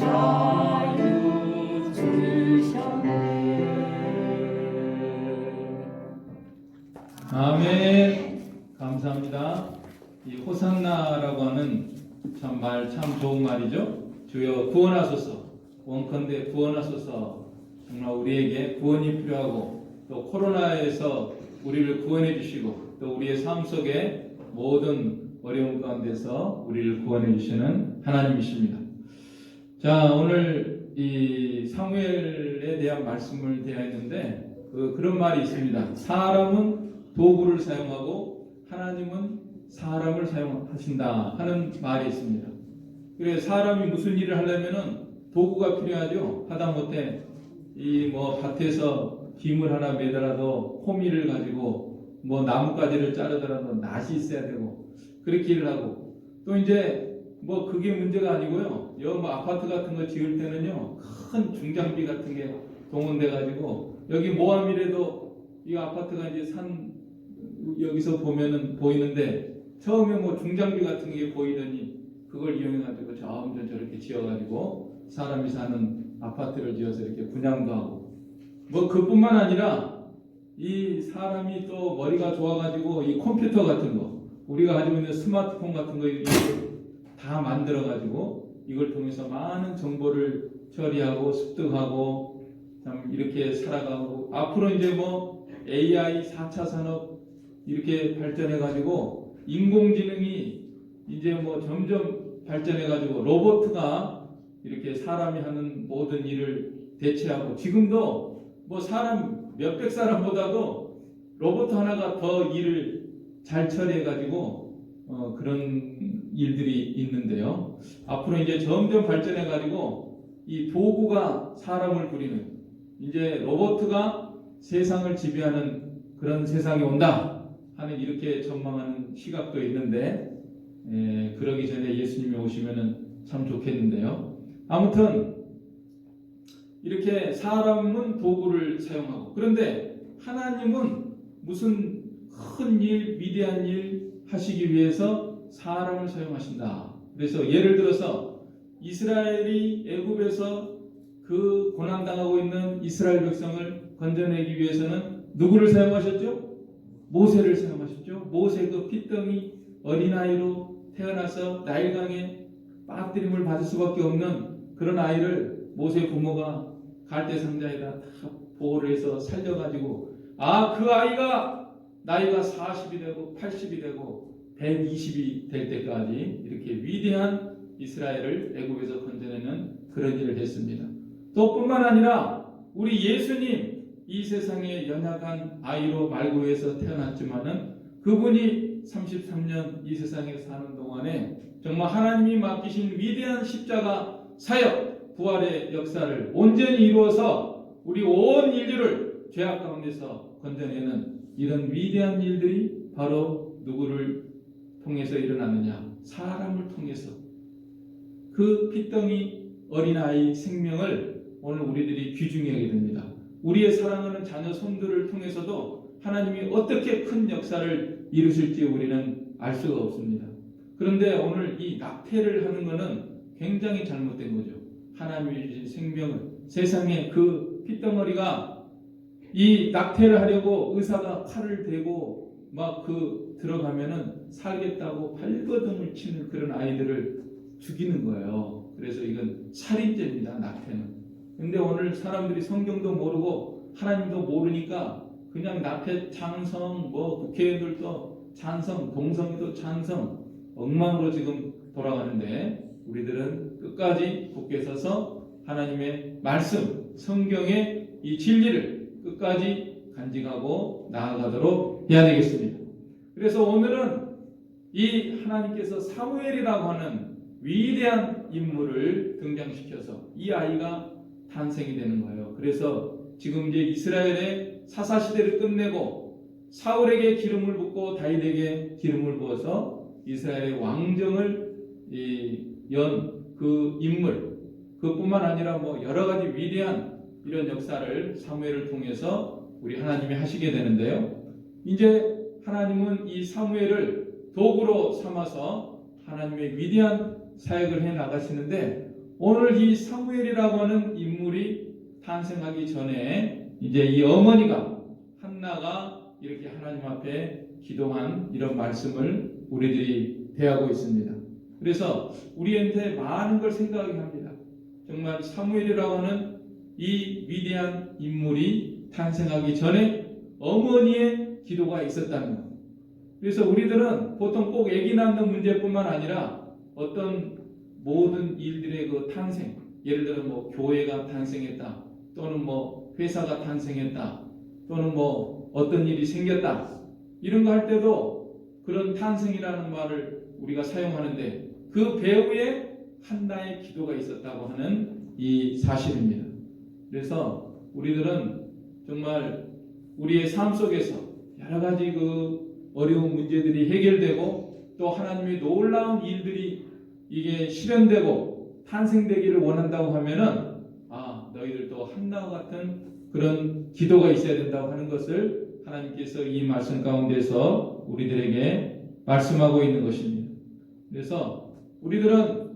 자유 주셨네. 아멘. 감사합니다. 이 호산나라고 하는 참 좋은 말이죠. 주여 구원하소서. 원컨대 구원하소서. 정말 우리에게 구원이 필요하고 또 코로나에서 우리를 구원해 주시고 또 우리의 삶 속에 모든 어려움 가운데서 우리를 구원해 주시는 하나님이십니다. 자, 오늘 이 사무엘에 대한 말씀을 대하였는데 그런 말이 있습니다. 사람은 도구를 사용하고 하나님은 사람을 사용하신다 하는 말이 있습니다. 그래 사람이 무슨 일을 하려면은 도구가 필요하죠. 하다못해 이 밭에서 기물 하나 매더라도 호미를 가지고 나뭇가지를 자르더라도 낫이 있어야 되고 그렇게 일을 하고 또 이제 그게 문제가 아니고요. 아파트 같은 거 지을 때는요 큰 중장비 같은 게 동원돼 가지고 여기 모함이라도 이 아파트가 이제 여기서 보면은 보이는데 처음에 중장비 같은 게 보이더니 그걸 이용해 가지고 점점 저렇게 지어 가지고 사람이 사는 아파트를 지어서 이렇게 분양도 하고 그뿐만 아니라 이 사람이 또 머리가 좋아가지고 이 컴퓨터 같은 거 우리가 가지고 있는 스마트폰 같은 거 이걸 다 만들어 가지고 이걸 통해서 많은 정보를 처리하고 습득하고 참 이렇게 살아가고 앞으로 이제 AI 4차 산업 이렇게 발전해 가지고 인공지능이 이제 점점 발전해 가지고 로봇가 이렇게 사람이 하는 모든 일을 대체하고 지금도 사람 몇백 사람보다도 로봇 하나가 더 일을 잘 처리해 가지고 그런 일들이 있는데요. 앞으로 이제 점점 발전해 가지고 이 도구가 사람을 부리는 이제 로봇가 세상을 지배하는 그런 세상이 온다 하는 이렇게 전망하는 시각도 있는데 그러기 전에 예수님이 오시면은 참 좋겠는데요. 아무튼 이렇게 사람은 도구를 사용하고 그런데 하나님은 무슨 큰 일, 위대한 일 하시기 위해서 사람을 사용하신다. 그래서 예를 들어서 이스라엘이 애굽에서 그 고난당하고 있는 이스라엘 백성을 건져내기 위해서는 누구를 사용하셨죠? 모세를 사용하셨죠. 모세 그 핏덩이 어린아이로 태어나서 나일강에 빠뜨림을 받을 수밖에 없는 그런 아이를 모세 부모가 갈대상자에다 다 보호를 해서 살려가지고 그 아이가 나이가 40이 되고 80이 되고 120이 될 때까지 이렇게 위대한 이스라엘을 애굽에서 건져내는 그런 일을 했습니다. 또 뿐만 아니라 우리 예수님 이 세상에 연약한 아이로 말구에서 태어났지만은 그분이 33년 이 세상에 사는 동안에 정말 하나님이 맡기신 위대한 십자가 사역 부활의 역사를 온전히 이루어서 우리 온 인류를 죄악 가운데서 건져내는 이런 위대한 일들이 바로 누구를 통해서 일어났느냐? 사람을 통해서 그 핏덩이 어린아이 생명을 오늘 우리들이 귀중히 하게 됩니다. 우리의 사랑하는 자녀 손들을 통해서도 하나님이 어떻게 큰 역사를 이루실지 우리는 알 수가 없습니다. 그런데 오늘 이 낙태를 하는 것은 굉장히 잘못된 거죠. 하나님이 주신 생명을 세상에 그 핏덩어리가 이 낙태를 하려고 의사가 칼을 대고 들어가면은 살겠다고 발버둥을 치는 그런 아이들을 죽이는 거예요. 그래서 이건 살인죄입니다. 낙태는. 근데 오늘 사람들이 성경도 모르고 하나님도 모르니까 그냥 낙태 찬성, 국회의원들도 찬성, 동성애도 찬성, 엉망으로 지금 돌아가는데 우리들은 끝까지 굳게 서서 하나님의 말씀, 성경의 이 진리를 끝까지 간직하고 나아가도록 해야 되겠습니다. 그래서 오늘은 이 하나님께서 사무엘이라고 하는 위대한 인물을 등장시켜서 이 아이가 탄생이 되는 거예요. 그래서 지금 이제 이스라엘의 사사시대를 끝내고 사울에게 기름을 붓고 다윗에게 기름을 부어서 이스라엘의 왕정을 연 그 인물 그뿐만 아니라 여러 가지 위대한 이런 역사를 사무엘을 통해서 우리 하나님이 하시게 되는데요. 이제 하나님은 이 사무엘을 도구로 삼아서 하나님의 위대한 사역을 해 나가시는데 오늘 이 사무엘이라고 하는 인물이 탄생하기 전에 이제 이 어머니가 한나가 이렇게 하나님 앞에 기도한 이런 말씀을 우리들이 대하고 있습니다. 그래서 우리한테 많은 걸 생각하게 합니다. 정말 사무엘이라고 하는 이 위대한 인물이 탄생하기 전에 어머니의 기도가 있었다는 것. 그래서 우리들은 보통 꼭 아기 낳는 문제뿐만 아니라 어떤 모든 일들의 그 탄생, 예를 들어 뭐 교회가 탄생했다, 또는 뭐 회사가 탄생했다, 또는 뭐 어떤 일이 생겼다, 이런 거 할 때도 그런 탄생이라는 말을 우리가 사용하는데 그 배후에 한나의 기도가 있었다고 하는 이 사실입니다. 그래서 우리들은 정말 우리의 삶 속에서 여러 가지 그 어려운 문제들이 해결되고 또 하나님의 놀라운 일들이 이게 실현되고 탄생되기를 원한다고 하면은 너희들도 한나와 같은 그런 기도가 있어야 된다고 하는 것을 하나님께서 이 말씀 가운데서 우리들에게 말씀하고 있는 것입니다. 그래서 우리들은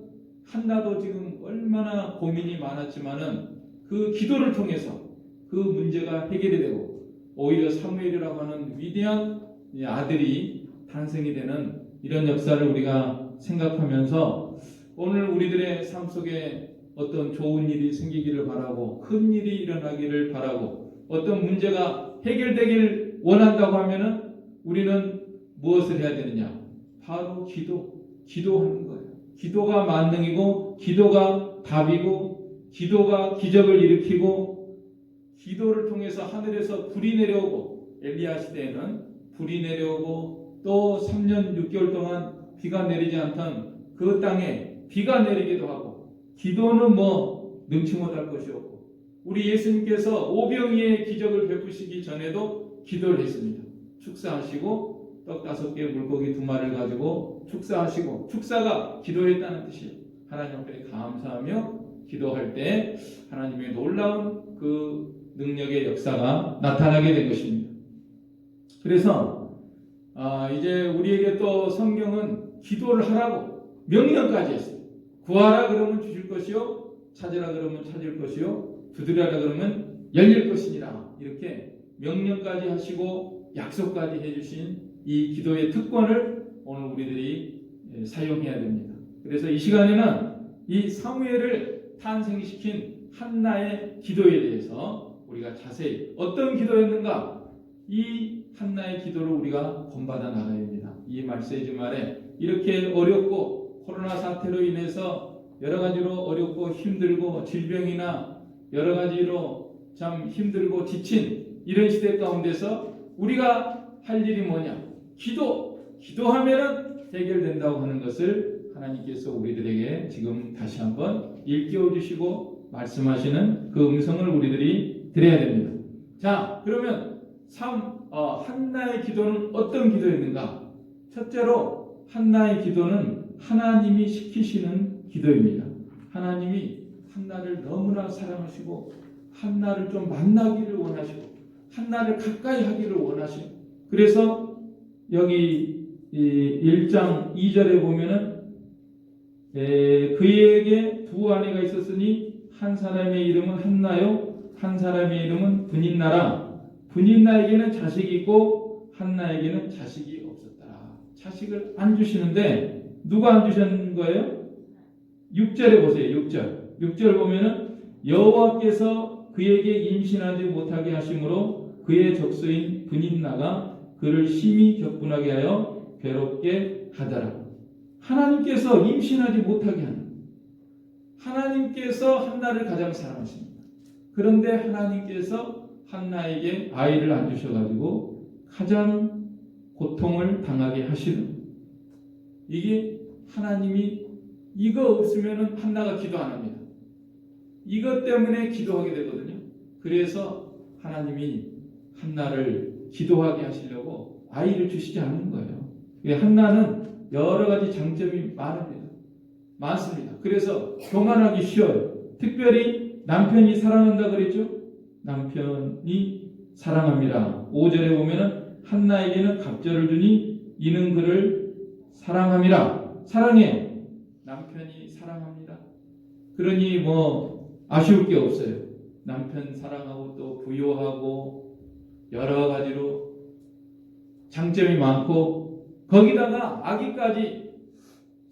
한나도 지금 얼마나 고민이 많았지만은 그 기도를 통해서 그 문제가 해결이 되고 오히려 사무엘이라고 하는 위대한 아들이 탄생이 되는 이런 역사를 우리가 생각하면서 오늘 우리들의 삶 속에 어떤 좋은 일이 생기기를 바라고 큰 일이 일어나기를 바라고 어떤 문제가 해결되기를 원한다고 하면은 우리는 무엇을 해야 되느냐? 바로 기도하는 거예요. 기도가 만능이고 기도가 답이고 기도가 기적을 일으키고 기도를 통해서 하늘에서 불이 내려오고 엘리야 시대에는 불이 내려오고 또 3년 6개월 동안 비가 내리지 않던 그 땅에 비가 내리기도 하고 기도는 뭐 능치 못할 것이 없고 우리 예수님께서 오병이의 기적을 베푸시기 전에도 기도를 했습니다. 축사하시고 떡 5개 물고기 2마리를 가지고 축사하시고 축사가 기도했다는 뜻이에요. 하나님 앞에 감사하며 기도할 때 하나님의 놀라운 그 능력의 역사가 나타나게 된 것입니다. 그래서 이제 우리에게 또 성경은 기도를 하라고 명령까지 했어요. 구하라 그러면 주실 것이요, 찾으라 그러면 찾을 것이요, 두드리라 그러면 열릴 것이니라. 이렇게 명령까지 하시고 약속까지 해주신 이 기도의 특권을 오늘 우리들이 사용해야 됩니다. 그래서 이 시간에는 이 사무엘을 탄생시킨 한나의 기도에 대해서 우리가 자세히 어떤 기도였는가, 이 한나의 기도를 우리가 본받아 나가야 됩니다. 이 말세지 말에 이렇게 어렵고 코로나 사태로 인해서 여러 가지로 어렵고 힘들고 질병이나 여러 가지로 참 힘들고 지친 이런 시대 가운데서 우리가 할 일이 뭐냐? 기도하면은 해결된다고 하는 것을 하나님께서 우리들에게 지금 다시 한번 일깨워 주시고 말씀하시는 그 음성을 우리들이 드려야 됩니다. 자, 그러면 한나의 기도는 어떤 기도였는가? 첫째로 한나의 기도는 하나님이 시키시는 기도입니다. 하나님이 한나를 너무나 사랑하시고 한나를 좀 만나기를 원하시고 한나를 가까이 하기를 원하시고 그래서 여기 1장 2절에 보면은 그에게 두 아내가 있었으니 한 사람의 이름은 한나요 한 사람의 이름은 분인나라. 분인나에게는 자식이 있고 한나에게는 자식이 없었다. 자식을 안 주시는데 누가 안 주신 거예요? 6절에 보세요. 6절 보면은 여호와께서 그에게 임신하지 못하게 하심으로 그의 적수인 분인나가 그를 심히 격분하게 하여 괴롭게 하더라. 하나님께서 임신하지 못하게 하는, 하나님께서 한나를 가장 사랑하십니다. 그런데 하나님께서 한나에게 아이를 안 주셔가지고 가장 고통을 당하게 하시는, 이게 하나님이 이거 없으면 한나가 기도 안 합니다. 이것 때문에 기도하게 되거든요. 그래서 하나님이 한나를 기도하게 하시려고 아이를 주시지 않는 거예요. 한나는 여러 가지 장점이 많습니다. 그래서 교만하기 쉬워요. 특별히 남편이 사랑한다 그랬죠? 남편이 사랑합니다. 5절에 보면은 한나에게는 갑절을 주니 이는 그를 사랑함이라. 사랑해. 남편이 사랑합니다. 그러니 뭐 아쉬울 게 없어요. 남편 사랑하고 또 부유하고 여러 가지로 장점이 많고 거기다가 아기까지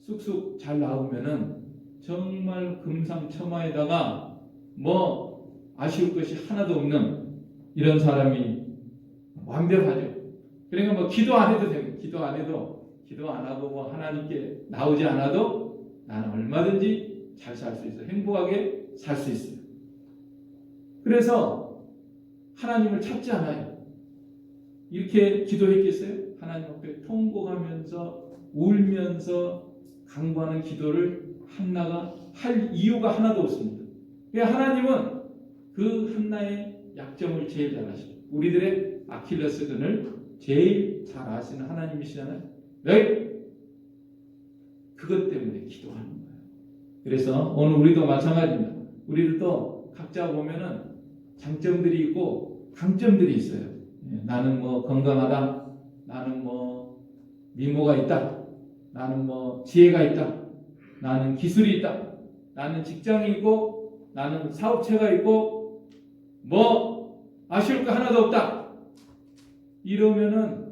쑥쑥 잘 나오면은 정말 금상첨화에다가 뭐 아쉬울 것이 하나도 없는 이런 사람이 완벽하죠. 그러니까 뭐 기도 안 해도 돼요. 기도 안 하고 뭐 하나님께 나오지 않아도 나는 얼마든지 잘 살 수 있어. 행복하게 살 수 있어요. 그래서 하나님을 찾지 않아요. 이렇게 기도했겠어요? 하나님 앞에 통곡하면서 울면서 간구하는 기도를 한나가 할 이유가 하나도 없습니다. 그러니까 하나님은 그 한나의 약점을 제일 잘 아시죠. 우리들의 아킬레스건을 제일 잘 아시는 하나님이시잖아요. 왜? 그것 때문에 기도하는 거예요. 그래서 오늘 우리도 마찬가지입니다. 우리들도 각자 보면은 장점들이 있고 강점들이 있어요. 나는 뭐 건강하다. 나는 뭐 미모가 있다. 나는 뭐 지혜가 있다. 나는 기술이 있다. 나는 직장이 있고 나는 사업체가 있고 뭐 아쉬울 거 하나도 없다. 이러면은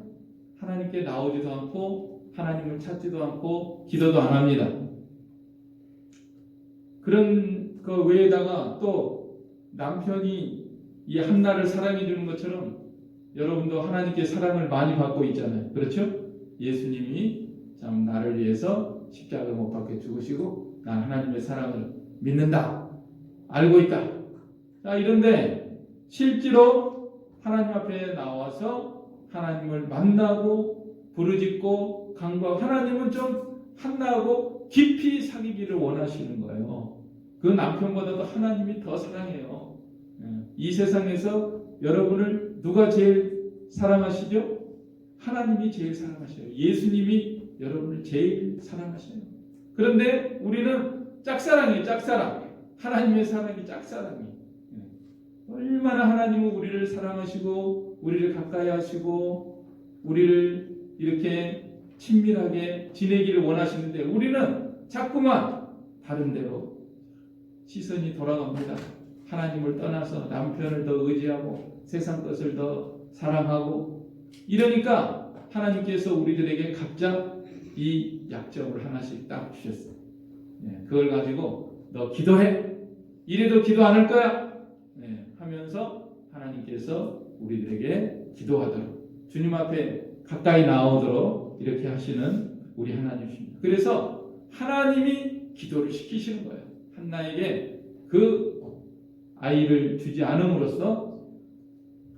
하나님께 나오지도 않고 하나님을 찾지도 않고 기도도 안 합니다. 그런 그 외에다가 또 남편이 이 한나를 사랑해 주는 것처럼 여러분도 하나님께 사랑을 많이 받고 있잖아요. 그렇죠? 예수님이 참 나를 위해서 십자가를 못 박혀 죽으시고 난 하나님의 사랑을 믿는다. 알고 있다. 자, 이런데 실제로 하나님 앞에 나와서 하나님을 만나고 부르짖고 간구하고 하나님은 좀 한나하고 깊이 사귀기를 원하시는 거예요. 그 남편보다도 하나님이 더 사랑해요. 이 세상에서 여러분을 누가 제일 사랑하시죠? 하나님이 제일 사랑하셔요. 예수님이 여러분을 제일 사랑하셔요. 그런데 우리는 짝사랑이에요. 짝사랑. 하나님의 사랑이 짝사랑이에요. 얼마나 하나님은 우리를 사랑하시고 우리를 가까이 하시고 우리를 이렇게 친밀하게 지내기를 원하시는데 우리는 자꾸만 다른 데로 시선이 돌아갑니다. 하나님을 떠나서 남편을 더 의지하고 세상 것을 더 사랑하고 이러니까 하나님께서 우리들에게 각자 이 약점을 하나씩 딱 주셨어요. 그걸 가지고 너 기도해. 이래도 기도 안 할 거야. 하면서 하나님께서 우리들에게 기도하도록 주님 앞에 가까이 나오도록 이렇게 하시는 우리 하나님이십니다. 그래서 하나님이 기도를 시키시는 거예요. 한나에게 그 아이를 주지 않음으로써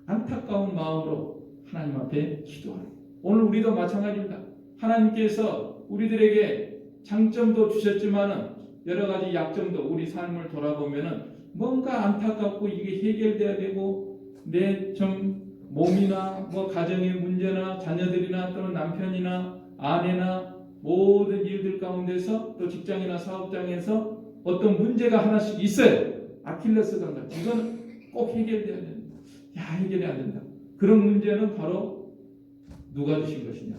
안타까운 마음으로 하나님 앞에 기도하는. 오늘 우리도 마찬가지입니다. 하나님께서 우리들에게 장점도 주셨지만은 여러 가지 약점도 우리 삶을 돌아보면은 뭔가 안타깝고 이게 해결돼야 되고 내 좀 몸이나 뭐 가정의 문제나 자녀들이나 또는 남편이나 아내나 모든 일들 가운데서 또 직장이나 사업장에서 어떤 문제가 하나씩 있어요. 아킬레스건 같은 이거는 꼭 해결돼야 된다. 야, 해결이 안 된다. 그런 문제는 바로 누가 주신 것이냐?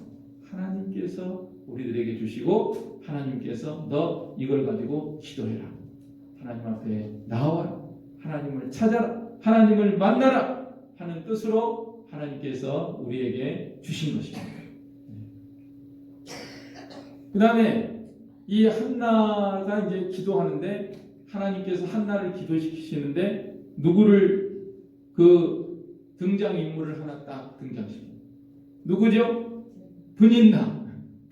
하나님께서 우리들에게 주시고 하나님께서 너 이걸 가지고 기도해라. 하나님 앞에 나와라. 하나님을 찾아라. 하나님을 만나라. 하는 뜻으로 하나님께서 우리에게 주신 것입니다. 그 다음에 이 한나가 이제 기도하는데 하나님께서 한나를 기도시키시는데 누구를 그 등장인물을 하나 딱 등장시킵니다. 누구죠?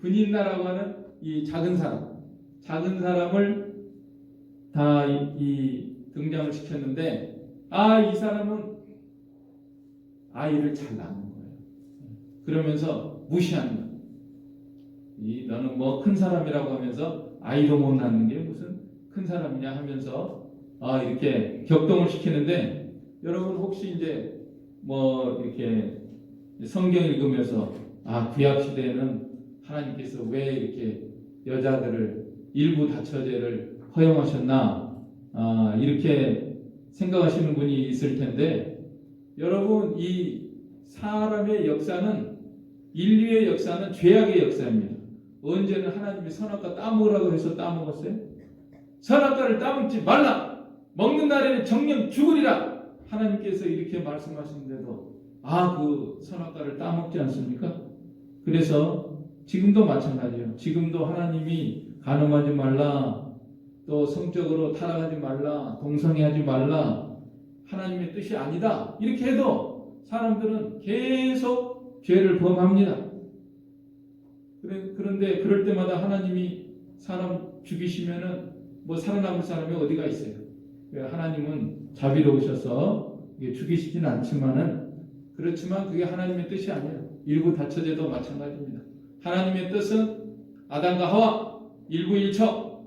분인나라고 하는 이 작은 사람을 다 이 등장을 시켰는데 이 사람은 아이를 잘 낳는 거예요. 그러면서 무시하는 거예요. 너는 뭐 큰 사람이라고 하면서 아이도 못 낳는 게 무슨 큰 사람이냐 하면서 이렇게 격동을 시키는데 여러분 혹시 이제 뭐 이렇게 성경 읽으면서 구약 시대에는 하나님께서 왜 이렇게 여자들을 일부 다처제를 허용하셨나 이렇게 생각하시는 분이 있을 텐데 여러분 이 사람의 역사는 인류의 역사는 죄악의 역사입니다. 언제는 하나님이 선악과 따먹으라고 해서 따먹었어요? 선악과를 따먹지 말라. 먹는 날에는 정령 죽으리라. 하나님께서 이렇게 말씀하시는데도 그 선악과를 따먹지 않습니까? 그래서 지금도 마찬가지예요. 지금도 하나님이 간음하지 말라, 또 성적으로 타락하지 말라, 동성애하지 말라, 하나님의 뜻이 아니다 이렇게 해도 사람들은 계속 죄를 범합니다. 그런데 그럴 때마다 하나님이 사람 죽이시면은 살아남을 사람이 어디가 있어요? 하나님은 자비로우셔서 죽이시진 않지만은, 그렇지만 그게 하나님의 뜻이 아니에요. 일부 다처제도 마찬가지입니다. 하나님의 뜻은 아담과 하와 일부일처,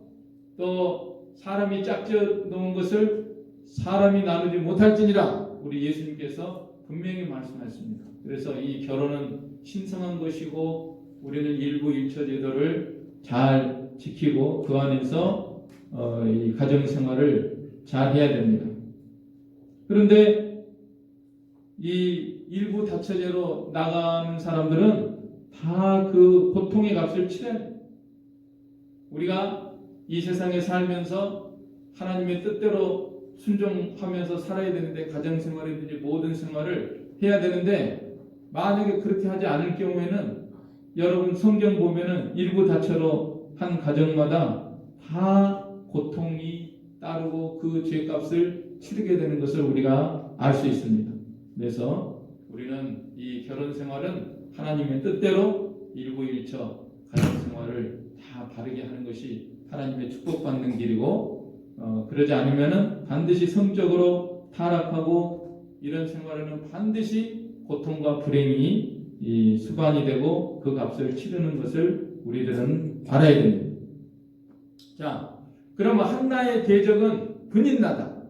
또 사람이 짝지어 놓은 것을 사람이 나누지 못할지니라 우리 예수님께서 분명히 말씀하셨습니다. 그래서 이 결혼은 신성한 것이고 우리는 일부일처 제도를 잘 지키고 그 안에서 이 가정생활을 잘 해야 됩니다. 그런데 이 일부 다처제로 나가는 사람들은 다 그 고통의 값을 치러야 돼요. 우리가 이 세상에 살면서 하나님의 뜻대로 순종하면서 살아야 되는데, 가정생활이든지 모든 생활을 해야 되는데, 만약에 그렇게 하지 않을 경우에는 여러분 성경 보면은 일부 다처로 한 가정마다 다 고통이 따르고 그 죄값을 치르게 되는 것을 우리가 알 수 있습니다. 그래서 우리는 이 결혼 생활은 하나님의 뜻대로 일부일처 가정생활을 다 바르게 하는 것이 하나님의 축복받는 길이고, 그러지 않으면은 반드시 성적으로 타락하고 이런 생활에는 반드시 고통과 불행이 수반이 되고 그 값을 치르는 것을 우리들은 알아야 됩니다. 자, 그러면 한나의 대적은 분인나다.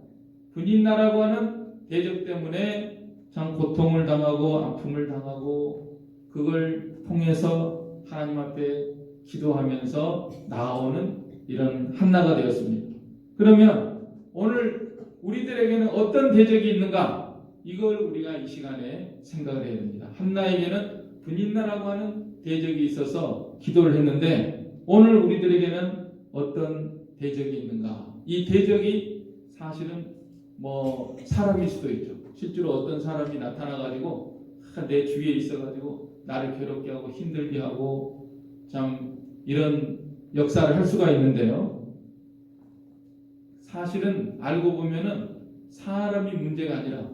분인나라고 하는 대적 때문에 참 고통을 당하고 아픔을 당하고 그걸 통해서 하나님 앞에 기도하면서 나아오는 이런 한나가 되었습니다. 그러면 오늘 우리들에게는 어떤 대적이 있는가? 이걸 우리가 이 시간에 생각을 해야 됩니다. 한나에게는 분인나라고 하는 대적이 있어서 기도를 했는데, 오늘 우리들에게는 어떤 대적이 있는가? 이 대적이 사실은 사람일 수도 있죠. 실제로 어떤 사람이 나타나가지고 내 주위에 있어가지고 나를 괴롭게 하고 힘들게 하고 참 이런 역사를 할 수가 있는데요. 사실은 알고 보면은 사람이 문제가 아니라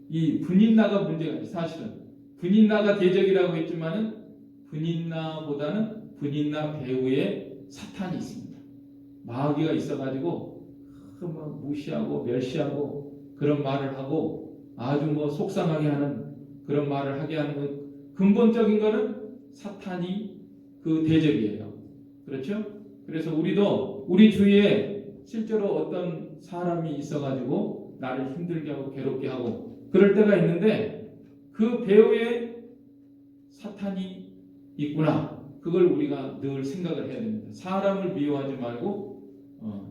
이 분인나가 문제가 아니에요. 사실은 분인나가 대적이라고 했지만은 분인나보다는 분인나 배후에 사탄이 있습니다. 마귀가 있어가지고 무시하고 멸시하고 그런 말을 하고 아주 속상하게 하는 그런 말을 하게 하는 것, 근본적인 거는 사탄이 그 대적이에요. 그렇죠? 그래서 우리도 우리 주위에 실제로 어떤 사람이 있어가지고 나를 힘들게 하고 괴롭게 하고 그럴 때가 있는데, 그 배후에 사탄이 있구나. 그걸 우리가 늘 생각을 해야 됩니다. 사람을 미워하지 말고,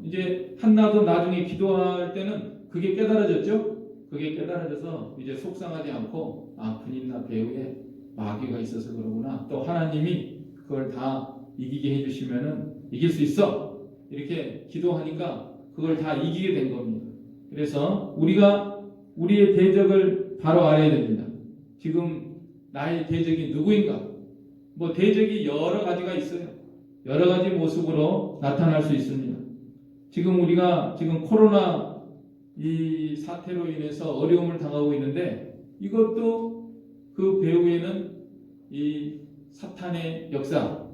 이제 한나도 나중에 기도할 때는 그게 깨달아졌죠? 그게 깨달아져서 이제 속상하지 않고, 분인나 배후에 마귀가 있어서 그러구나. 또 하나님이 그걸 다 이기게 해주시면은 이길 수 있어. 이렇게 기도하니까 그걸 다 이기게 된 겁니다. 그래서 우리가 우리의 대적을 바로 알아야 됩니다. 지금 나의 대적이 누구인가? 대적이 여러 가지가 있어요. 여러 가지 모습으로 나타날 수 있습니다. 지금 우리가 코로나 이 사태로 인해서 어려움을 당하고 있는데, 이것도 그 배후에는 이 사탄의 역사,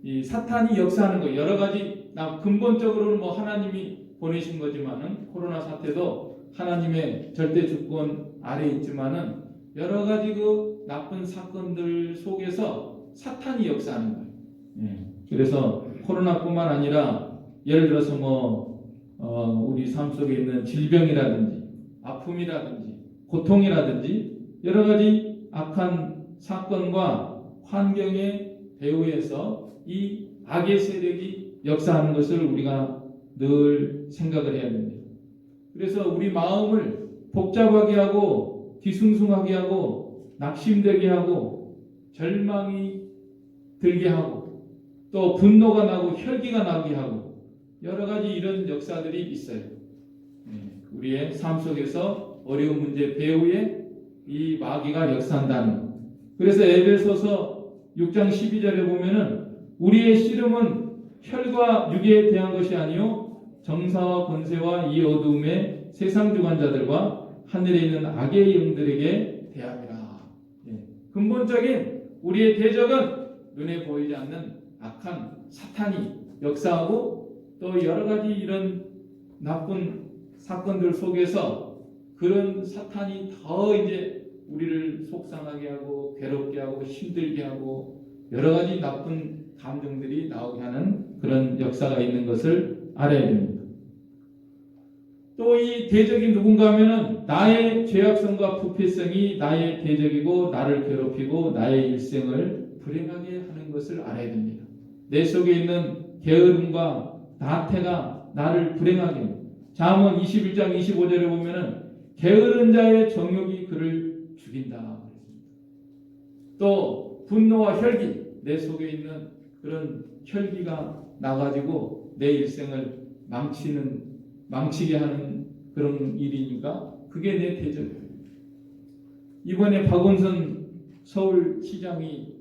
이 사탄이 역사하는 거 여러 가지, 근본적으로는 하나님이 보내신 거지만은 코로나 사태도 하나님의 절대 주권 아래 있지만은 여러 가지 그 나쁜 사건들 속에서 사탄이 역사하는 거예요. 그래서 코로나뿐만 아니라 예를 들어서 우리 삶 속에 있는 질병이라든지 아픔이라든지 고통이라든지 여러 가지 악한 사건과 환경의 배후에서 이 악의 세력이 역사하는 것을 우리가 늘 생각을 해야 됩니다. 그래서 우리 마음을 복잡하게 하고 뒤숭숭하게 하고 낙심되게 하고 절망이 들게 하고 또 분노가 나고 혈기가 나게 하고 여러 가지 이런 역사들이 있어요. 우리의 삶 속에서 어려운 문제 배후에 이 마귀가 역사한다는 것. 그래서 에베소서 6장 12절에 보면은 우리의 씨름은 혈과 육에 대한 것이 아니요 정사와 권세와 이 어두움의 세상 주관자들과 하늘에 있는 악의 영들에게 대함이라. 근본적인 우리의 대적은 눈에 보이지 않는 악한 사탄이 역사하고 또 여러 가지 이런 나쁜 사건들 속에서 그런 사탄이 더 이제 우리를 속상하게 하고 괴롭게 하고 힘들게 하고 여러 가지 나쁜 감정들이 나오게 하는 그런 역사가 있는 것을 알아야 됩니다. 또 이 대적이 누군가 하면은 나의 죄악성과 부패성이 나의 대적이고 나를 괴롭히고 나의 일생을 불행하게 하는 것을 알아야 됩니다. 내 속에 있는 게으름과 나태가 나를 불행하게 합니다. 잠언 21장 25절에 보면은 게으른 자의 정욕이 그를 죽인다. 또 분노와 혈기, 내 속에 있는 그런 혈기가 나가지고 내 일생을 망치게 하는 그런 일이니까 그게 내 대적이에요. 이번에 박원순 서울시장이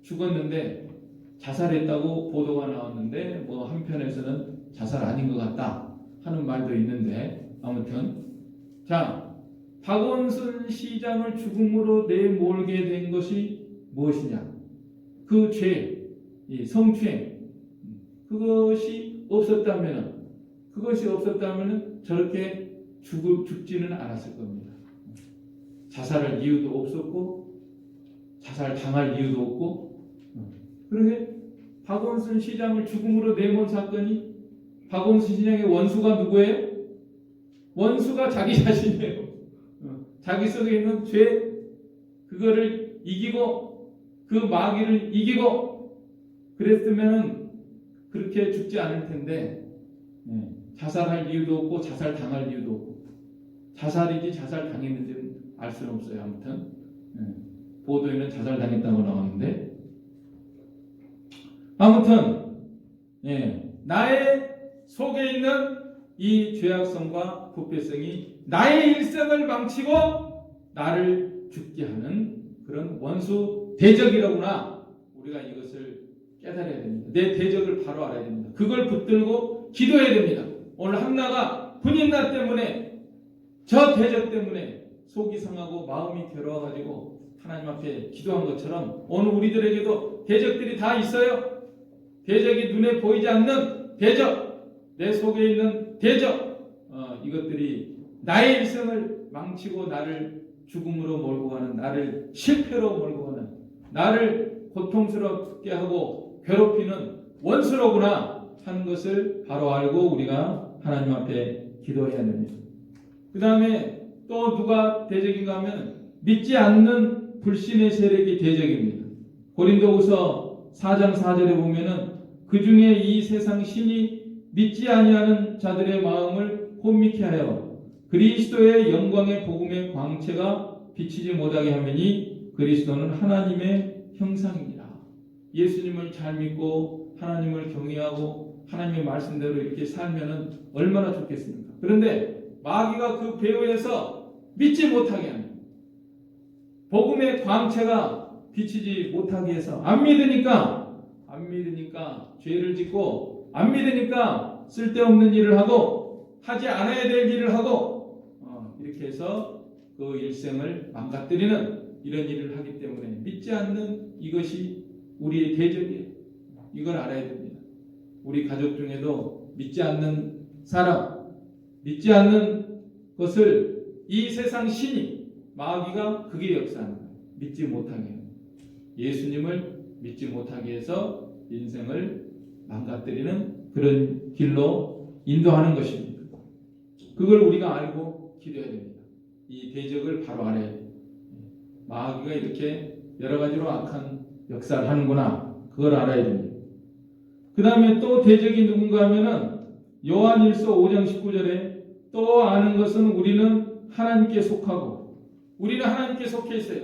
죽었는데 자살했다고 보도가 나왔는데 뭐 한편에서는 자살 아닌 것 같다 하는 말도 있는데 아무튼 자 박원순 시장을 죽음으로 내몰게 된 것이 무엇이냐? 그 죄, 이 성추행 그것이 없었다면은 저렇게 죽지는 않았을 겁니다. 자살할 이유도 없었고 자살 당할 이유도 없고 그런데 박원순 시장을 죽음으로 내몬 사건이 박원순 시장의 원수가 누구예요? 원수가 자기 자신이에요. 자기 속에 있는 죄 그거를 이기고 그 마귀를 이기고 그랬으면 그렇게 죽지 않을 텐데 자살할 이유도 없고 자살 당할 이유도 없고 자살이지 자살 당했는지는 알 수는 없어요. 아무튼 보도에는 자살 당했다고 나왔는데 아무튼 나의 속에 있는 이 죄악성과 부패성이 나의 일생을 망치고 나를 죽게 하는 그런 원수 대적이라구나. 우리가 이것을 깨달아야 됩니다. 내 대적을 바로 알아야 됩니다. 그걸 붙들고 기도해야 됩니다. 오늘 한나가 분인나 때문에 저 대적 때문에 속이 상하고 마음이 괴로워가지고 하나님 앞에 기도한 것처럼 오늘 우리들에게도 대적들이 다 있어요. 대적이 눈에 보이지 않는 대적, 내 속에 있는 대적, 이것들이 나의 일생을 망치고 나를 죽음으로 몰고 가는, 나를 실패로 몰고 가는, 나를 고통스럽게 하고 괴롭히는 원수로구나 하는 것을 바로 알고 우리가 하나님 앞에 기도해야 됩니다. 그 다음에 또 누가 대적인가 하면 믿지 않는 불신의 세력이 대적입니다. 고린도후서 4장 4절에 보면은 그 중에 이 세상 신이 믿지 아니하는 자들의 마음을 혼미케 하여 그리스도의 영광의 복음의 광채가 비치지 못하게 하매니 그리스도는 하나님의 형상입니다. 예수님을 잘 믿고 하나님을 경외하고 하나님의 말씀대로 이렇게 살면은 얼마나 좋겠습니까? 그런데 마귀가 그 배후에서 믿지 못하게 합니다. 복음의 광채가 비치지 못하게 해서 안 믿으니까 죄를 짓고 안 믿으니까 쓸데없는 일을 하고 하지 않아야 될 일을 하고 이렇게 해서 그 일생을 망가뜨리는 이런 일을 하기 때문에 믿지 않는 이것이 우리의 대적이에요. 이걸 알아야 됩니다. 우리 가족 중에도 믿지 않는 사람, 믿지 않는 것을 이 세상 신이 마귀가 그게 역사하는 거예요. 믿지 못하게 해요. 예수님을 믿지 못하게 해서 인생을 망가뜨리는 그런 길로 인도하는 것입니다. 그걸 우리가 알고 기도해야 됩니다. 이 대적을 바로 알아야 돼요. 마귀가 이렇게 여러 가지로 악한 역사를 하는구나. 그걸 알아야 됩니다. 그 다음에 또 대적이 누군가 하면은 요한일서 5장 19절에 또 아는 것은 우리는 하나님께 속하고 우리는 하나님께 속해 있어요.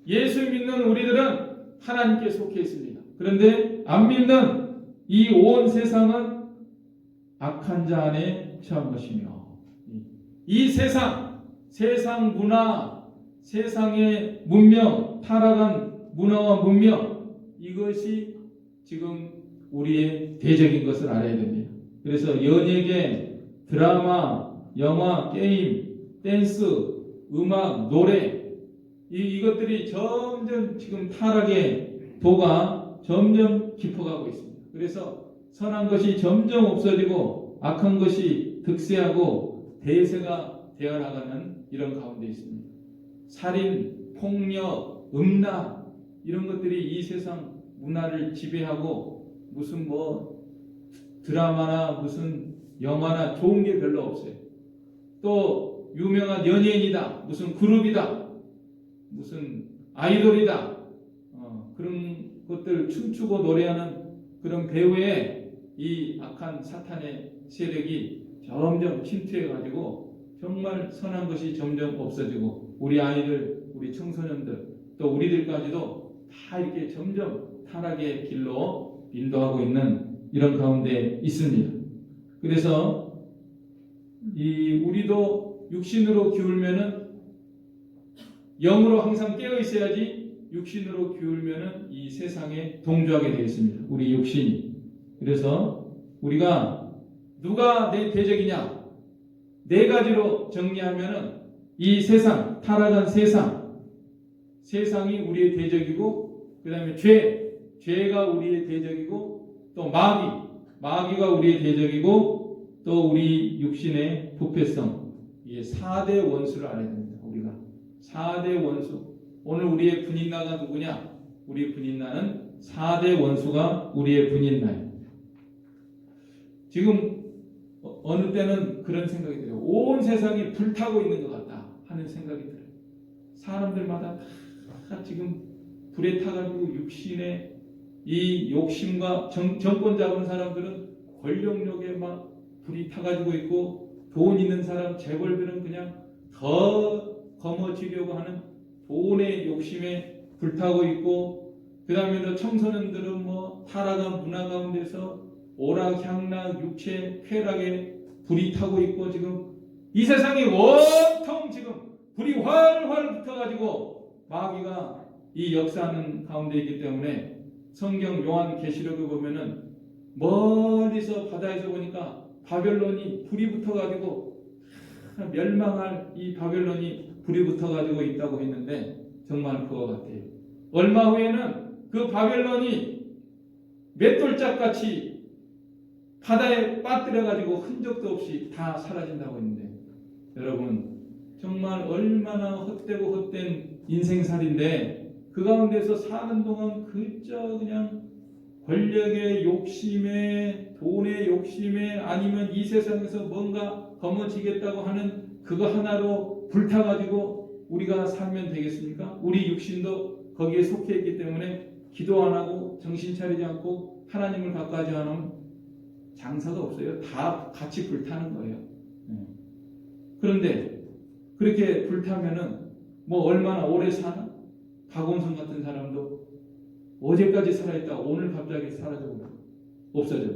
예수 믿는 우리들은 하나님께 속해 있습니다. 그런데 안 믿는 이 온 세상은 악한 자 안에 처한 것이며 이 세상 문화, 세상의 문명, 타락한 문화와 문명 이것이 지금 우리의 대적인 것을 알아야 됩니다. 그래서 연예계, 드라마, 영화, 게임, 댄스, 음악, 노래 이것들이 점점 지금 타락의 도가 점점 깊어가고 있습니다. 그래서 선한 것이 점점 없어지고 악한 것이 득세하고 대세가 되어나가는 이런 가운데 있습니다. 살인, 폭력, 음란 이런 것들이 이 세상 문화를 지배하고 무슨 드라마나 무슨 영화나 좋은 게 별로 없어요. 또 유명한 연예인이다, 무슨 그룹이다, 무슨 아이돌이다, 그런 것들 춤추고 노래하는 그런 배우의 이 악한 사탄의 세력이 점점 침투해가지고 정말 선한 것이 점점 없어지고 우리 아이들, 우리 청소년들 또 우리들까지도 다 이렇게 점점 타락의 길로 인도하고 있는 이런 가운데 있습니다. 그래서 우리도 육신으로 기울면은 영으로 항상 깨어 있어야지 육신으로 기울면은 이 세상에 동조하게 되어 있습니다. 우리 육신이. 그래서 우리가 누가 내 대적이냐? 네 가지로 정리하면은 이 세상, 타락한 세상이 우리의 대적이고, 그 다음에 죄가 우리의 대적이고, 또 마귀가 우리의 대적이고, 또 우리 육신의 부패성, 이게 4대 원수를 알아야 됩니다. 우리가 4대 원수. 오늘 우리의 분인나가 누구냐? 우리 분인나는 4대 원수가 우리의 분인나예요. 지금 어느 때는 그런 생각이 들어요. 온 세상이 불타고 있는 것 같다 하는 생각이 들어요. 사람들마다 다 지금 불에 타가지고 육신의 이 욕심과 정권 잡은 사람들은 권력욕에 막 불이 타가지고 있고, 돈 있는 사람 재벌들은 그냥 더 거머쥐려고 하는 돈의 욕심에 불타고 있고, 그 다음에 또 청소년들은 타락한 문화 가운데서 오락향락 육체 쾌락에 불이 타고 있고, 지금 이 세상이 온통 지금 불이 활활 붙어가지고 마귀가 이 역사하는 가운데 있기 때문에 성경 요한계시록에 보면은 멀리서 바다에서 보니까 바벨론이 불이 붙어가지고 멸망할 이 바벨론이 불이 붙어가지고 있다고 했는데 정말 그거 같아요. 얼마 후에는 그 바벨론이 맷돌짝같이 바다에 빠뜨려가지고 흔적도 없이 다 사라진다고 했는데, 여러분 정말 얼마나 헛되고 헛된 인생살인데 그 가운데서 사는 동안 그저 그냥 권력의 욕심에, 돈의 욕심에, 아니면 이 세상에서 뭔가 거머쥐겠다고 하는 그거 하나로 불타가지고 우리가 살면 되겠습니까? 우리 육신도 거기에 속해 있기 때문에 기도 안 하고 정신 차리지 않고 하나님을 가까이 하는 장사가 없어요. 다 같이 불타는 거예요. 그런데 그렇게 불타면은 얼마나 오래 사나? 박원순 같은 사람도 어제까지 살아있다가 오늘 갑자기 사라져버려. 없어져.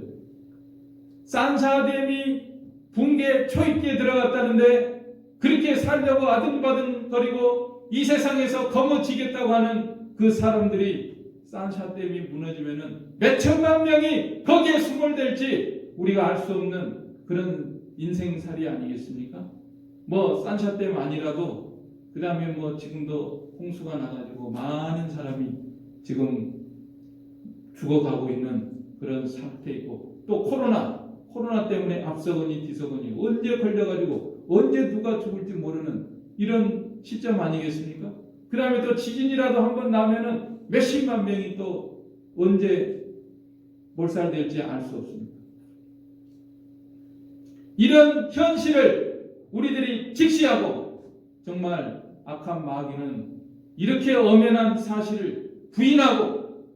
산사댐이 붕괴 초입기에 들어갔다는데 그렇게 살려고 아등바등거리고 이 세상에서 거머쥐겠다고 하는 그 사람들이 산샤댐이 무너지면은 몇 천만 명이 거기에 수몰될지 우리가 알 수 없는 그런 인생살이 아니겠습니까? 산샤댐 아니라도 그 다음에 지금도 홍수가 나가지고 많은 사람이 지금 죽어가고 있는 그런 상태이고, 또 코로나 때문에 앞서거니 뒤서거니 언제 걸려가지고 언제 누가 죽을지 모르는 이런 시점 아니겠습니까? 그 다음에 또 지진이라도 한번 나면은 몇십만 명이 또 언제 몰살될지 알 수 없습니다. 이런 현실을 우리들이 직시하고, 정말 악한 마귀는 이렇게 엄연한 사실을 부인하고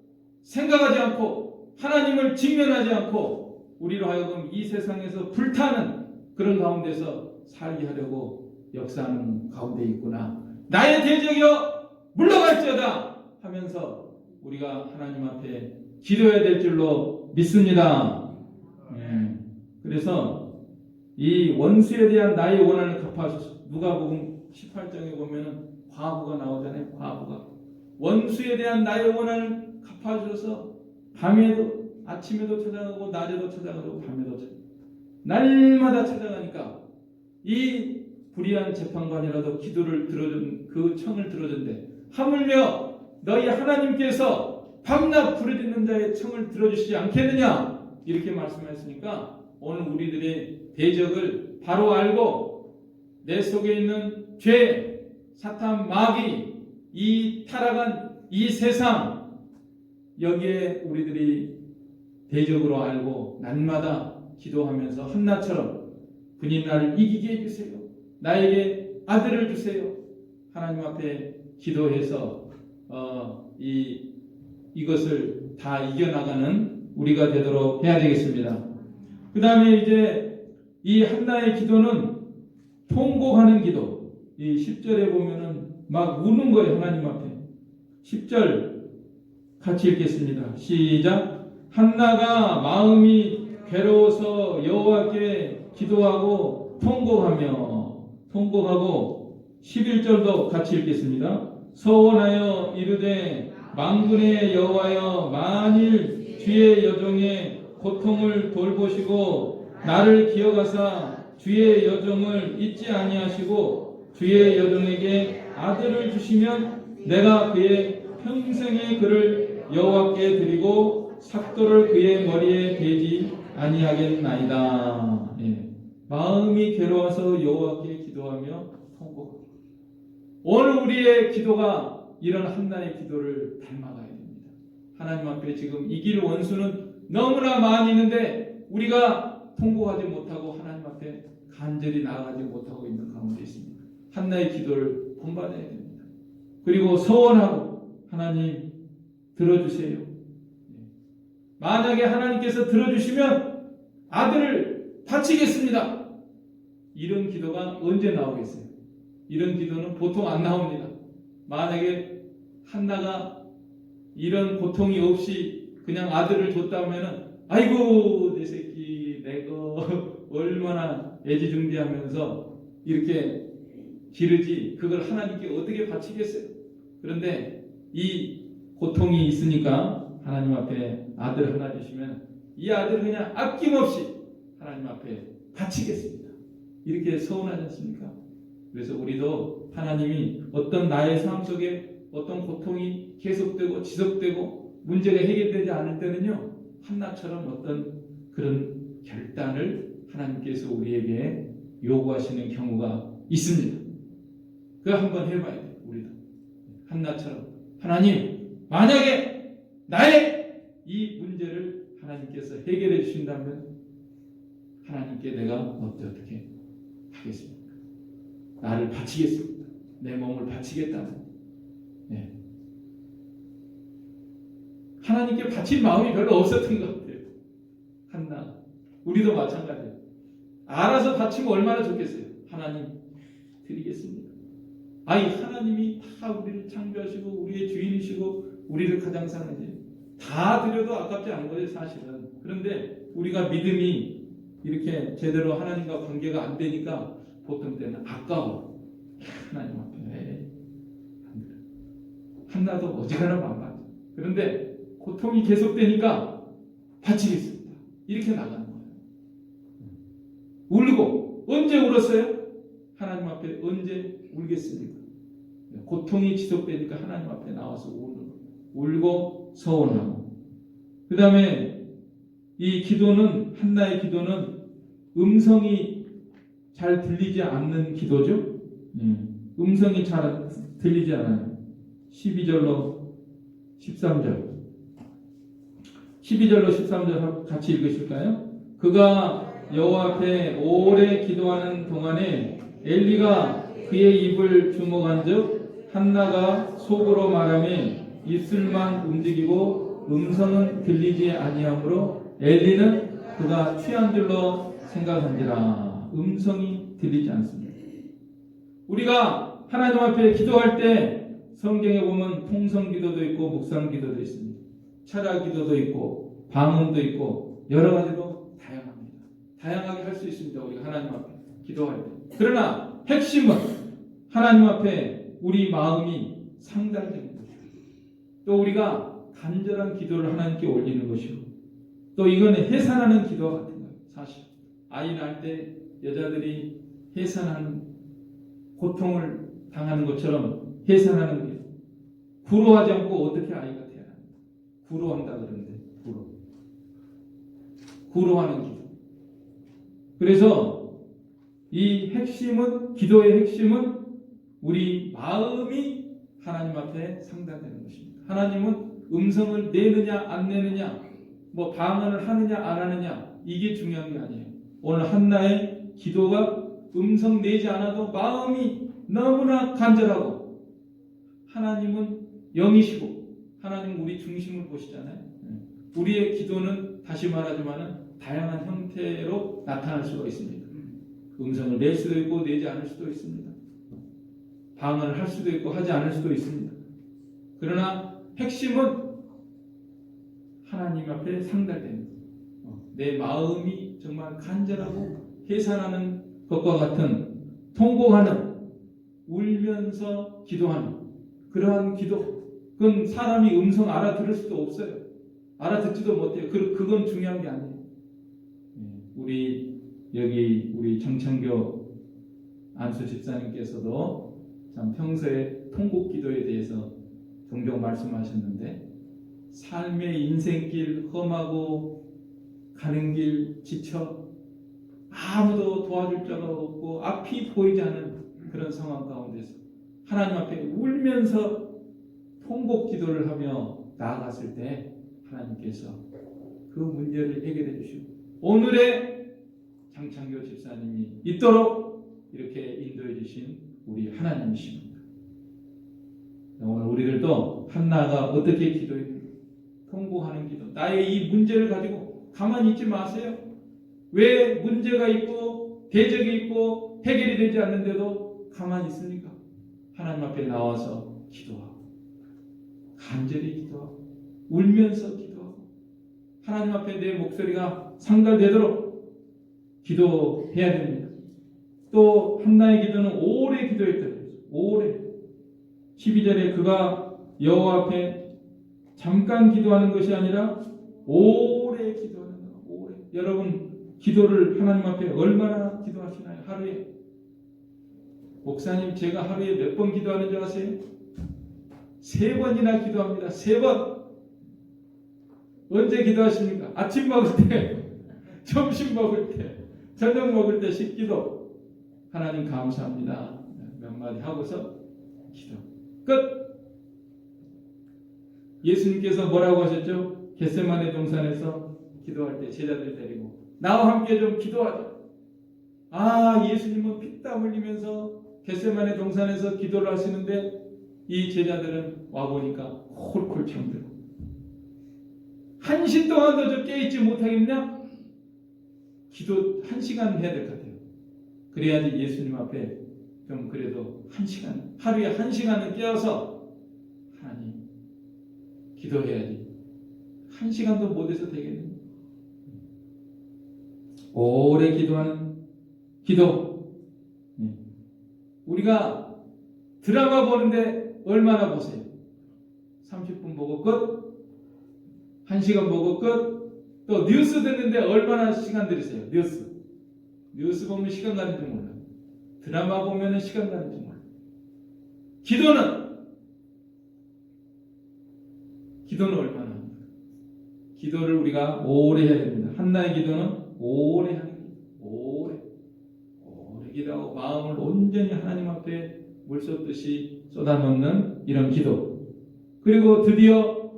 생각하지 않고 하나님을 직면하지 않고 우리로 하여금 이 세상에서 불타는 그런 가운데서 살게 하려고 역사하는 가운데 있구나. 나의 대적이여 물러갈지어다 하면서 우리가 하나님 앞에 기도해야 될 줄로 믿습니다. 그래서 이 원수에 대한 나의 원한을 갚아주소서. 누가복음 18장에 보면은 과부가 나오잖아요. 과부가 원수에 대한 나의 원한을 갚아주셔서 밤에도 아침에도 찾아가고 낮에도 찾아가고 밤에도 찾아가고 날마다 찾아가니까 이 불의한 재판관이라도 기도를 들어준 그 청을 들어준대. 하물며 너희 하나님께서 밤낮 부르짖는 자의 청을 들어주시지 않겠느냐 이렇게 말씀하셨으니까 오늘 우리들의 대적을 바로 알고 내 속에 있는 죄, 사탄, 마귀, 이 타락한 이 세상 여기에 우리들이 대적으로 알고 날마다 기도하면서 한나처럼 주님 나를 이기게 해주세요. 나에게 아들을 주세요. 하나님 앞에 기도해서 이것을 다 이겨나가는 우리가 되도록 해야 되겠습니다. 그 다음에 이제 이 한나의 기도는 통곡하는 기도. 이 10절에 보면은 막 우는 거예요. 하나님 앞에. 10절 같이 읽겠습니다. 시작. 한나가 마음이 괴로워서 여호와께 기도하고 통곡하고 11절도 같이 읽겠습니다. 서원하여 이르되 만군의 여호와여 만일 주의 여종의 고통을 돌보시고 나를 기억하사 주의 여종을 잊지 아니하시고 주의 여종에게 아들을 주시면 내가 그의 평생의 그를 여호와께 드리고 삭도를 그의 머리에 대지 아니하겠나이다. 마음이 괴로워서 여호와께 기도하며 통곡. 오늘 우리의 기도가 이런 한나의 기도를 닮아가야 됩니다. 하나님 앞에 지금 이길 원수는 너무나 많이 있는데 우리가 통곡하지 못하고 하나님 앞에 간절히 나아가지 못하고 있는 가운데 있습니다. 한나의 기도를 본받아야 됩니다. 그리고 소원하고 하나님 들어주세요. 만약에 하나님께서 들어주시면 아들을 바치겠습니다. 이런 기도가 언제 나오겠어요? 이런 기도는 보통 안 나옵니다. 만약에 한나가 이런 고통이 없이 그냥 아들을 줬다면 아이고 내 새끼 내가 얼마나 애지중지하면서 이렇게 기르지 그걸 하나님께 어떻게 바치겠어요? 그런데 이 고통이 있으니까 하나님 앞에 아들 하나 주시면 이 아들을 그냥 아낌없이 하나님 앞에 바치겠습니다. 이렇게 서운하지 않습니까? 그래서 우리도 하나님이 어떤 나의 삶 속에 어떤 고통이 계속되고 지속되고 문제가 해결되지 않을 때는요 한나처럼 어떤 그런 결단을 하나님께서 우리에게 요구하시는 경우가 있습니다. 그거 한번 해봐야 돼요. 우리도 한나처럼 하나님 만약에 나의 이 문제를 하나님께서 해결해 주신다면 하나님께 내가 어떻게 하겠습니까? 나를 바치겠습니다. 내 몸을 바치겠다는 하나님께 바칠 마음이 별로 없었던 것 같아요. 한나 우리도 마찬가지예요. 알아서 바치면 얼마나 좋겠어요. 하나님 드리겠습니다. 아니 하나님이 다 우리를 창조하시고 우리의 주인이시고 우리를 가장 사랑하지 다 드려도 아깝지 않은 거예요 사실은. 그런데 우리가 믿음이 이렇게 제대로 하나님과 관계가 안 되니까 보통 때는 아까워. 하나님 앞에 한나도 어지간한 마음 받죠. 그런데 고통이 계속되니까 바치겠습니다. 이렇게 나가는 거예요. 울고 언제 울었어요? 하나님 앞에 언제 울겠습니까? 고통이 지속되니까 하나님 앞에 나와서 우는 거예요. 울고 서원하고. 그 다음에 이 기도는 한나의 기도는 음성이 잘 들리지 않는 기도죠. 음성이 잘 들리지 않아요. 12절로 13절 12절로 13절 같이 읽으실까요? 그가 여호와 앞에 오래 기도하는 동안에 엘리가 그의 입을 주목한즉 한나가 속으로 말하며 입술만 움직이고 음성은 들리지 아니하므로 엘리는 그가 취한 줄로 생각한지라. 음성이 들리지 않습니다. 우리가 하나님 앞에 기도할 때 성경에 보면 통성기도도 있고 묵상기도도 있습니다. 철학기도도 있고 방언도 있고 여러 가지로 다양합니다. 다양하게 할 수 있습니다. 우리가 하나님 앞에 기도할 때. 그러나 핵심은 하나님 앞에 우리 마음이 상달되는 것이고, 또 우리가 간절한 기도를 하나님께 올리는 것이고, 또 이거는 해산하는 기도와 같은 거예요. 사실 아이 낳을 때 여자들이 해산하는, 고통을 당하는 것처럼 해산하는 거예요. 구로하지 않고 어떻게 아이가 태어납니까? 구로한다 그러는데, 구로하는 기도. 그래서 이 핵심은, 기도의 핵심은 우리 마음이 하나님 앞에 상달되는 것입니다. 하나님은 음성을 내느냐 안 내느냐, 뭐 방언을 하느냐 안 하느냐, 이게 중요한 게 아니에요. 오늘 한나의 기도가 음성 내지 않아도 마음이 너무나 간절하고, 하나님은 영이시고 하나님은 우리 중심을 보시잖아요. 우리의 기도는 다시 말하지만 다양한 형태로 나타날 수가 있습니다. 음성을 낼 수도 있고 내지 않을 수도 있습니다. 방언을 할 수도 있고 하지 않을 수도 있습니다. 그러나 핵심은 하나님 앞에 상달되는, 내 마음이 정말 간절하고 해산하는 것과 같은, 통곡하는, 울면서 기도하는 그러한 기도. 그건 사람이 음성 알아들을 수도 없어요. 알아듣지도 못해요. 그건 중요한 게 아니에요. 우리 정창교 안수 집사님께서도 참 평소에 통곡 기도에 대해서 종종 말씀하셨는데, 삶의 인생길 험하고 가는 길 지쳐 아무도 도와줄 자가 없고 앞이 보이지 않은 그런 상황 가운데서 하나님 앞에 울면서 통곡 기도를 하며 나아갔을 때 하나님께서 그 문제를 해결해 주시고, 오늘의 장창교 집사님이 있도록 이렇게 인도해 주신 우리 하나님이십니다. 오늘 우리들도 한나가 어떻게 기도했는지, 통곡하는 기도, 나의 이 문제를 가지고 가만히 있지 마세요. 왜 문제가 있고 대적이 있고 해결이 되지 않는데도 가만히 있습니까? 하나님 앞에 나와서 기도하고, 간절히 기도하고, 울면서 기도하고, 하나님 앞에 내 목소리가 상달되도록 기도해야 됩니다. 또 한나의 기도는 오래 기도했다. 오래. 12절에 그가 여호와 앞에 잠깐 기도하는 것이 아니라 오래 기도하는 거예요. 오래. 여러분 기도를 하나님 앞에 얼마나 기도하시나요? 하루에? 목사님, 제가 하루에 몇 번 기도하는 줄 아세요? 3번이나 기도합니다. 3번. 언제 기도하십니까? 아침 먹을 때, 점심 먹을 때, 저녁 먹을 때 10기도. 하나님 감사합니다. 몇 마디 하고서 기도. 끝. 예수님께서 뭐라고 하셨죠? 겟세마네 동산에서 기도할 때 제자들 데리고 나와 함께 좀 기도하자. 예수님은 피땀 흘리면서 겟세마네 동산에서 기도를 하시는데 이 제자들은 와보니까 콜콜 잠들고, 1시 동안도 저 깨있지 못하겠냐? 기도 1시간 해야 될 것 같아요. 그래야지 예수님 앞에 좀 그래도 1시간, 하루에 1시간은 깨어서 하나님 기도해야지. 1시간도 못해서 되겠네. 오래 기도하는 기도. 우리가 드라마 보는데 얼마나 보세요? 30분 보고 끝, 1시간 보고 끝. 또 뉴스 듣는데 얼마나 시간 들이세요? 뉴스 보면 시간 가는 줄 몰라요. 드라마 보면 시간 가는 줄 몰라요. 기도는 얼마나 합니까? 기도를 우리가 오래 해야 됩니다. 한나의 기도는 오래 하는 거예요. 오래 기도하고 마음을 온전히 하나님 앞에 물 쏟듯이 쏟아놓는 이런 기도. 그리고 드디어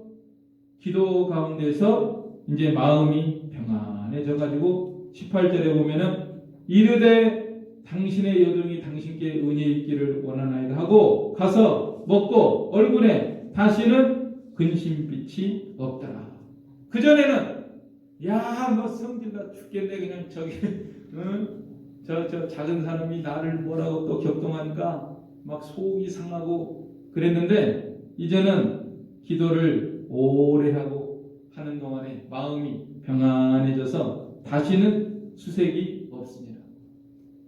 기도 가운데서 이제 마음이 평안해져 가지고 18절에 보면은 이르되 당신의 여종이 당신께 은혜 있기를 원하나이다 하고 가서 먹고 얼굴에 다시는 근심빛이 없더라. 그전에는 너 성질나 죽겠네, 그냥 저 작은 사람이 나를 뭐라고 또 격동하니까 막 속이 상하고 그랬는데, 이제는 기도를 오래 하고 하는 동안에 마음이 평안해져서 다시는 수색이 없습니다.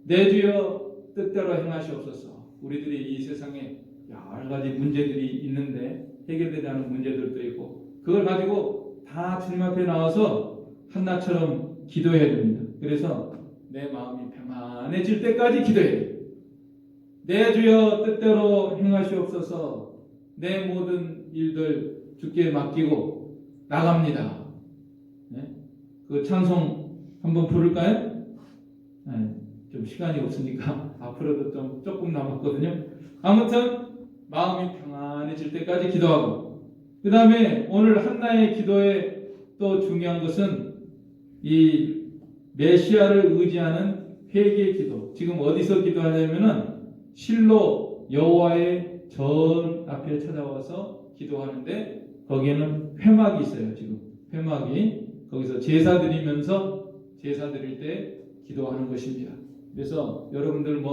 내 주여 뜻대로 행하시옵소서. 우리들이 이 세상에 여러 가지 문제들이 있는데 해결되지 않은 문제들도 있고 그걸 가지고 다 주님 앞에 나와서 한나처럼 기도해야 됩니다. 그래서 내 마음이 평안해질 때까지 기도해야 돼요. 내 주여 뜻대로 행하시옵소서. 내 모든 일들 주께 맡기고 나갑니다. 네? 그 찬송 한번 부를까요? 네, 좀 시간이 없으니까 앞으로도 좀 조금 남았거든요. 아무튼 마음이 평안해질 때까지 기도하고 그 다음에 오늘 한나의 기도에 또 중요한 것은 이 메시아를 의지하는 회개 기도. 지금 어디서 기도하냐면은 실로 여호와의 전 앞에 찾아와서 기도하는데 거기에는 회막이 있어요. 지금 회막이 거기서 제사 드리면서 제사 드릴 때 기도하는 것입니다. 그래서 여러분들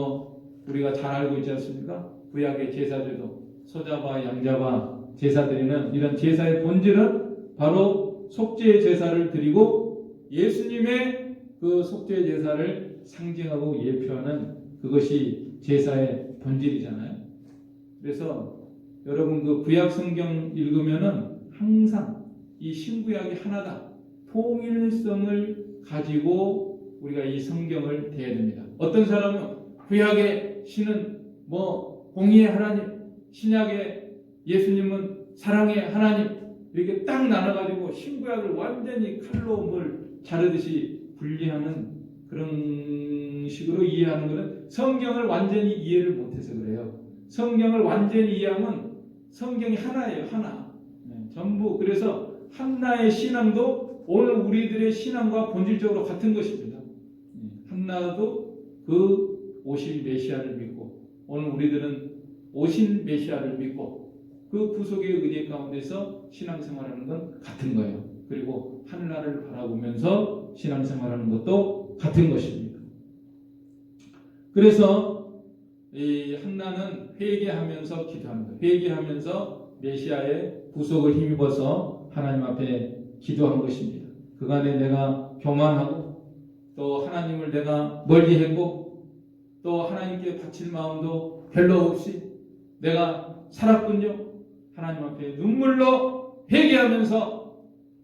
우리가 잘 알고 있지 않습니까? 구약의 제사제도 소잡아 양잡아 제사 드리는 이런 제사의 본질은 바로 속죄 제사를 드리고 예수님의 그 속죄 제사를 상징하고 예표하는 그것이 제사의 본질이잖아요. 그래서 여러분 그 구약 성경 읽으면은 항상 이 신구약이 하나다. 통일성을 가지고 우리가 이 성경을 대해야 됩니다. 어떤 사람은 구약의 신은 공의의 하나님, 신약의 예수님은 사랑의 하나님 이렇게 딱 나눠가지고 신구약을 완전히 칼로 자르듯이 분리하는 그런 식으로 이해하는 것은 성경을 완전히 이해를 못해서 그래요. 성경을 완전히 이해하면 성경이 하나예요. 하나. 전부. 그래서 한나의 신앙도 오늘 우리들의 신앙과 본질적으로 같은 것입니다. 한나도 그 오실 메시아를 믿고 오늘 우리들은 오신 메시아를 믿고 그 구속의 은혜 가운데서 신앙생활하는 건 같은 거예요. 그리고 하늘나라를 바라보면서 신앙생활하는 것도 같은 것입니다. 그래서 이 한나는 회개하면서 기도합니다. 회개하면서 메시아의 구속을 힘입어서 하나님 앞에 기도한 것입니다. 그간에 내가 교만하고 또 하나님을 내가 멀리했고 또 하나님께 바칠 마음도 별로 없이 내가 살았군요. 하나님 앞에 눈물로 회개하면서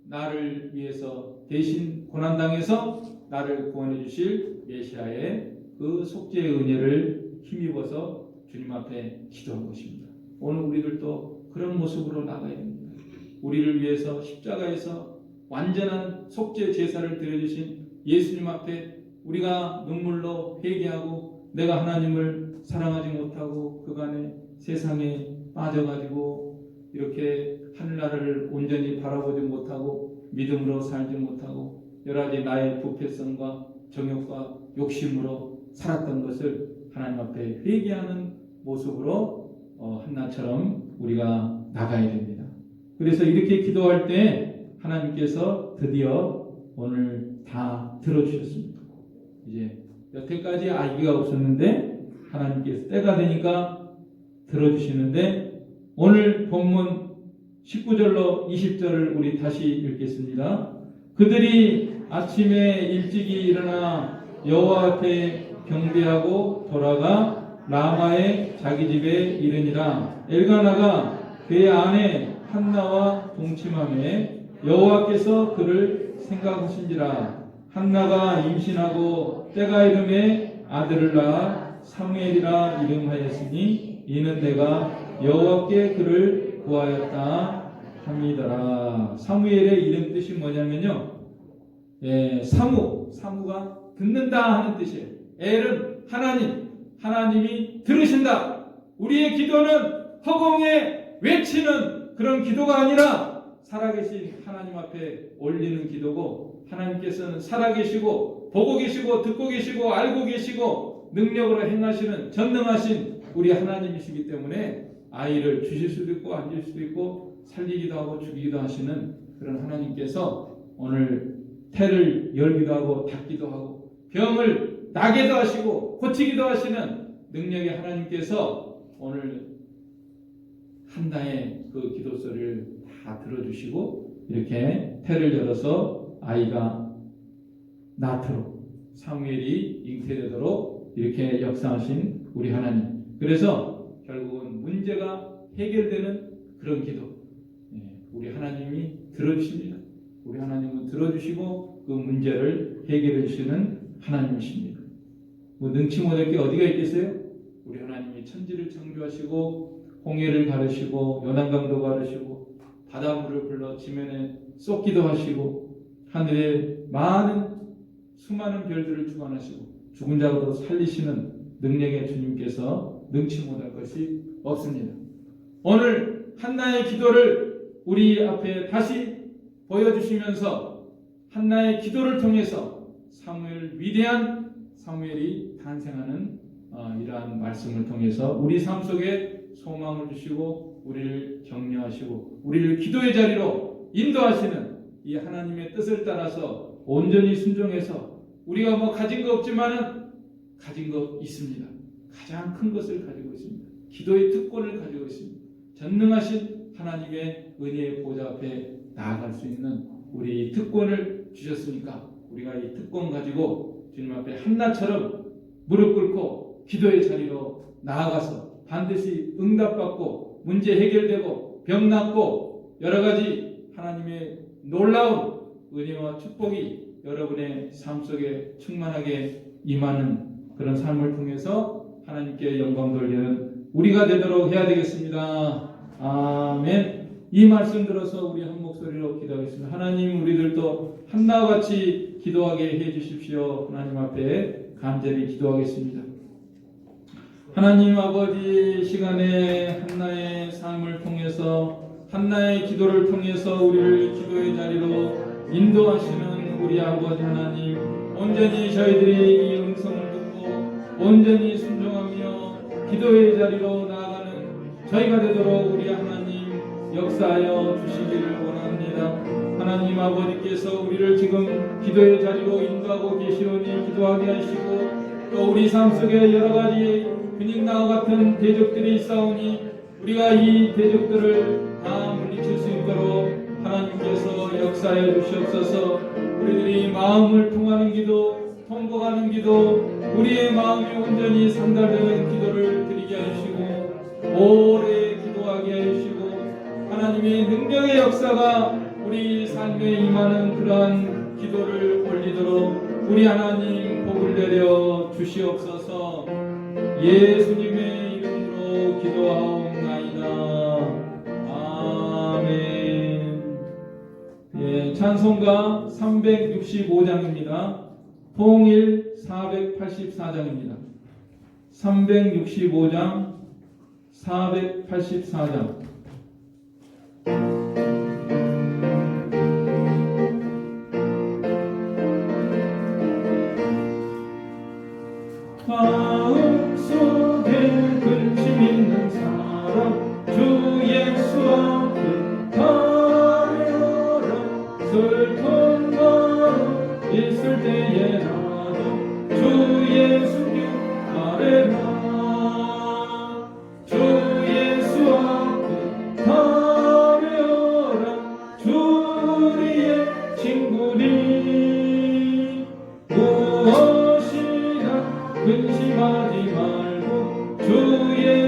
나를 위해서 대신 고난당해서 나를 구원해 주실 메시아의 그 속죄의 은혜를 힘입어서 주님 앞에 기도한 것입니다. 오늘 우리들도 그런 모습으로 나가야 됩니다. 우리를 위해서 십자가에서 완전한 속죄 제사를 드려주신 예수님 앞에 우리가 눈물로 회개하고 내가 하나님을 사랑하지 못하고 그간의 세상에 빠져가지고 이렇게 하늘나라를 온전히 바라보지 못하고 믿음으로 살지 못하고 여러 가지 나의 부패성과 정욕과 욕심으로 살았던 것을 하나님 앞에 회개하는 모습으로 한나처럼 우리가 나가야 됩니다. 그래서 이렇게 기도할 때 하나님께서 드디어 오늘 다 들어주셨습니다. 이제 여태까지 아기가 없었는데 하나님께서 때가 되니까 들어주시는데 오늘 본문 19절로 20절을 우리 다시 읽겠습니다. 그들이 아침에 일찍이 일어나 여호와 앞에 경배하고 돌아가 라마의 자기 집에 이르니라. 엘가나가 그의 아내 한나와 동침하매 여호와께서 그를 생각하신지라. 한나가 임신하고 때가 이름에 아들을 낳아 사무엘이라 이름하였으니 이는 내가 여호와께 그를 구하였다 함이더라. 사무엘의 이름 뜻이 뭐냐면요, 사무가 듣는다 하는 뜻이에요. 엘은 하나님이 들으신다. 우리의 기도는 허공에 외치는 그런 기도가 아니라 살아계신 하나님 앞에 올리는 기도고, 하나님께서는 살아계시고 보고 계시고 듣고 계시고 알고 계시고 능력으로 행하시는 전능하신 우리 하나님이시기 때문에 아이를 주실 수도 있고 안 줄 수도 있고 살리기도 하고 죽이기도 하시는 그런 하나님께서 오늘 태를 열기도 하고 닫기도 하고 병을 나게도 하시고 고치기도 하시는 능력의 하나님께서 오늘 한나의 그 기도소리를 다 들어주시고 이렇게 태를 열어서 아이가 낳도록 사무엘이 잉태되도록 이렇게 역사하신 우리 하나님. 그래서 결국은 문제가 해결되는 그런 기도. 우리 하나님이 들어주십니다. 우리 하나님은 들어주시고 그 문제를 해결해 주시는 하나님이십니다. 뭐 능치 못할 게 어디가 있겠어요? 우리 하나님이 천지를 창조하시고 홍해를 가르시고 요단강도 가르시고 바닷물을 불러 지면에 쏟기도 하시고 하늘에 수많은 별들을 주관하시고 죽은 자도 살리시는 능력의 주님께서 능치 못할 것이 없습니다. 오늘 한나의 기도를 우리 앞에 다시 보여주시면서 한나의 기도를 통해서 위대한 사무엘이 탄생하는 이러한 말씀을 통해서 우리 삶 속에 소망을 주시고 우리를 격려하시고 우리를 기도의 자리로 인도하시는 이 하나님의 뜻을 따라서 온전히 순종해서 우리가 뭐 가진 거 없지만은 가진 거 있습니다. 가장 큰 것을 가지고 있습니다. 기도의 특권을 가지고 있습니다. 전능하신 하나님의 은혜의 보좌 앞에 나아갈 수 있는 우리 특권을 주셨으니까 우리가 이 특권 가지고 주님 앞에 한나처럼 무릎 꿇고 기도의 자리로 나아가서 반드시 응답받고 문제 해결되고 병 낫고 여러 가지 하나님의 놀라운 은혜와 축복이 여러분의 삶 속에 충만하게 임하는 그런 삶을 통해서 하나님께 영광 돌리는 우리가 되도록 해야 되겠습니다. 아멘. 이 말씀 들어서 우리 한 목소리로 기도하겠습니다. 하나님, 우리들도 한나와 같이 기도하게 해 주십시오. 하나님 앞에 간절히 기도하겠습니다. 하나님 아버지, 시간에 한나의 삶을 통해서 한나의 기도를 통해서 우리를 기도의 자리로 인도하시는 우리 아버지 하나님, 온전히 저희들이 이 음성을 듣고 온전히 순종하며 기도의 자리로 나아가는 저희가 되도록 우리 하나님 역사하여 주시기를 원합니다. 하나님 아버지께서 우리를 지금 기도의 자리로 인도하고 계시오니 기도하게 하시고 또 우리 삶 속에 여러 가지 근육나와 같은 대적들이 있사오니 우리가 이 대적들을 다 물리칠 수 있도록 하나님께서 역사해 주시옵소서. 우리들이 마음을 통하는 기도, 통곡하는 기도, 우리의 마음이 온전히 상달되는 기도를 드리게 하시고 오래 기도하게 하시고 하나님의 능력의 역사가 우리 삶에 임하는 그러한 기도를 올리도록 우리 하나님 복을 내려 주시옵소서. 예수님의 이름으로 기도하옵나이다. 아멘. 예, 찬송가 365장입니다. 통일 484장입니다. 365장 484장. 마음속에 근심 있는 사람 주 예수 앞에 가려라. 슬픈 마음 있을 때에 나도 주 예수께 아뢰라. 주 예수 앞에 가려라. 주 우리의 친구니 무엇이나 근심하지 말고 주의